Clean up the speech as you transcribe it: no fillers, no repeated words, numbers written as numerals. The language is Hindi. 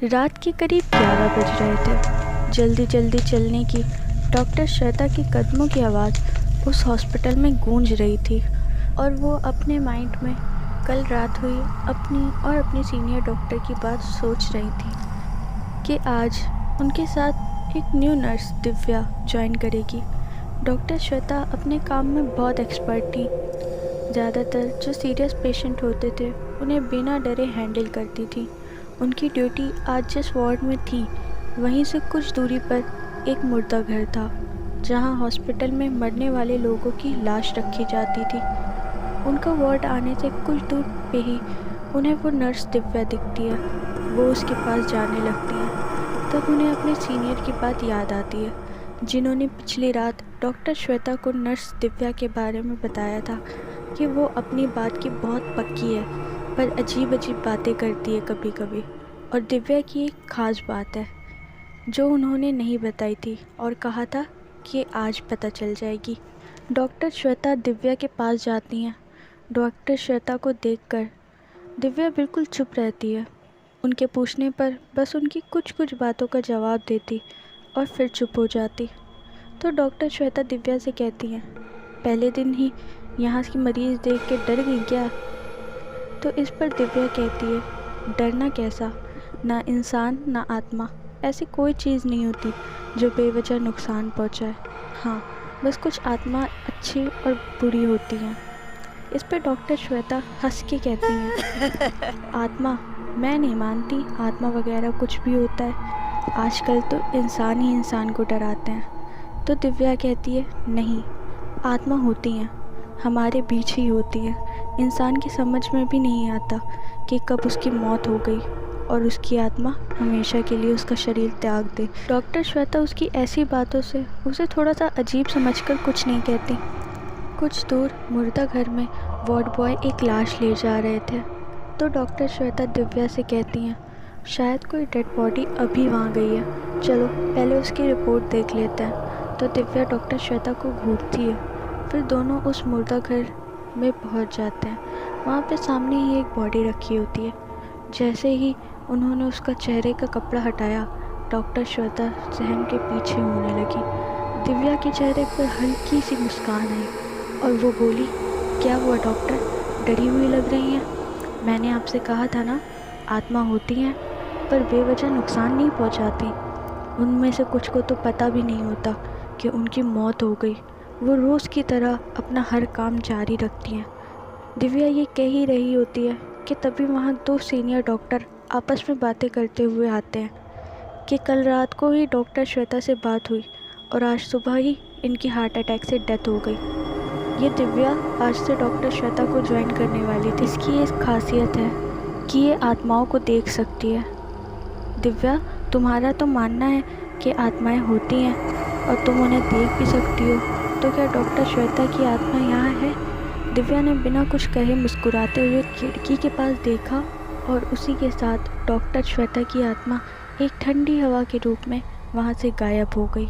रात के करीब 11 बज रहे थे। जल्दी जल्दी चलने की डॉक्टर श्वेता के कदमों की आवाज़ उस हॉस्पिटल में गूंज रही थी और वो अपने माइंड में कल रात हुई अपनी और अपनी सीनियर डॉक्टर की बात सोच रही थी कि आज उनके साथ एक न्यू नर्स दिव्या ज्वाइन करेगी। डॉक्टर श्वेता अपने काम में बहुत एक्सपर्ट थी। ज़्यादातर जो सीरियस पेशेंट होते थे उन्हें बिना डरे हैंडल करती थी। उनकी ड्यूटी आज जिस वार्ड में थी वहीं से कुछ दूरी पर एक मुर्दा घर था जहां हॉस्पिटल में मरने वाले लोगों की लाश रखी जाती थी। उनका वार्ड आने से कुछ दूर पे ही उन्हें वो नर्स दिव्या दिखती है। वो उसके पास जाने लगती है। तब उन्हें अपने सीनियर की बात याद आती है जिन्होंने पिछली रात डॉक्टर श्वेता को नर्स दिव्या के बारे में बताया था कि वो अपनी बात की बहुत पक्की है पर अजीब अजीब बातें करती है कभी कभी। और दिव्या की एक ख़ास बात है जो उन्होंने नहीं बताई थी और कहा था कि आज पता चल जाएगी। डॉक्टर श्वेता दिव्या के पास जाती हैं। डॉक्टर श्वेता को देखकर दिव्या बिल्कुल चुप रहती है। उनके पूछने पर बस उनकी कुछ कुछ बातों का जवाब देती और फिर चुप हो जाती। तो डॉक्टर श्वेता दिव्या से कहती हैं, पहले दिन ही यहाँ की मरीज़ देख के डर गई क्या? तो इस पर दिव्या कहती है, डरना कैसा, ना इंसान ना आत्मा, ऐसी कोई चीज़ नहीं होती जो बेवजह नुकसान पहुँचाए। हाँ, बस कुछ आत्मा अच्छी और बुरी होती हैं। इस पर डॉक्टर श्वेता हंस के कहती हैं, आत्मा, मैं नहीं मानती आत्मा वगैरह कुछ भी होता है। आजकल तो इंसान ही इंसान को डराते हैं। तो दिव्या कहती है, नहीं, आत्मा होती हैं, हमारे बीच ही होती हैं। इंसान की समझ में भी नहीं आता कि कब उसकी मौत हो गई और उसकी आत्मा हमेशा के लिए उसका शरीर त्याग दे। डॉक्टर श्वेता उसकी ऐसी बातों से उसे थोड़ा सा अजीब समझकर कुछ नहीं कहती। कुछ दूर मुर्दा घर में वार्ड बॉय एक लाश ले जा रहे थे। तो डॉक्टर श्वेता दिव्या से कहती हैं, शायद कोई डेड बॉडी अभी वहाँ गई है, चलो पहले उसकी रिपोर्ट देख लेते हैं। तो दिव्या डॉक्टर श्वेता को घूरती है। फिर दोनों उस मुर्दा घर में पहुँच जाते हैं। वहाँ पे सामने ही एक बॉडी रखी होती है। जैसे ही उन्होंने उसका चेहरे का कपड़ा हटाया, डॉक्टर श्वेता सहम के पीछे होने लगी। दिव्या के चेहरे पर हल्की सी मुस्कान आई और वो बोली, क्या हुआ डॉक्टर, डरी हुई लग रही हैं? मैंने आपसे कहा था ना, आत्मा होती हैं पर बेवजह नुकसान नहीं पहुंचाती। उनमें से कुछ को तो पता भी नहीं होता कि उनकी मौत हो गई। वो रोज़ की तरह अपना हर काम जारी रखती हैं। दिव्या ये कह ही रही होती है कि तभी वहाँ दो सीनियर डॉक्टर आपस में बातें करते हुए आते हैं कि कल रात को ही डॉक्टर श्वेता से बात हुई और आज सुबह ही इनकी हार्ट अटैक से डेथ हो गई। ये दिव्या आज से डॉक्टर श्वेता को ज्वाइन करने वाली थी। इसकी एक खासियत है कि ये आत्माओं को देख सकती है। दिव्या, तुम्हारा तो मानना है कि आत्माएं होती हैं और तुम उन्हें देख भी सकती हो, तो क्या डॉक्टर श्वेता की आत्मा यहाँ है? दिव्या ने बिना कुछ कहे मुस्कुराते हुए खिड़की के पास देखा और उसी के साथ डॉक्टर श्वेता की आत्मा एक ठंडी हवा के रूप में वहाँ से गायब हो गई।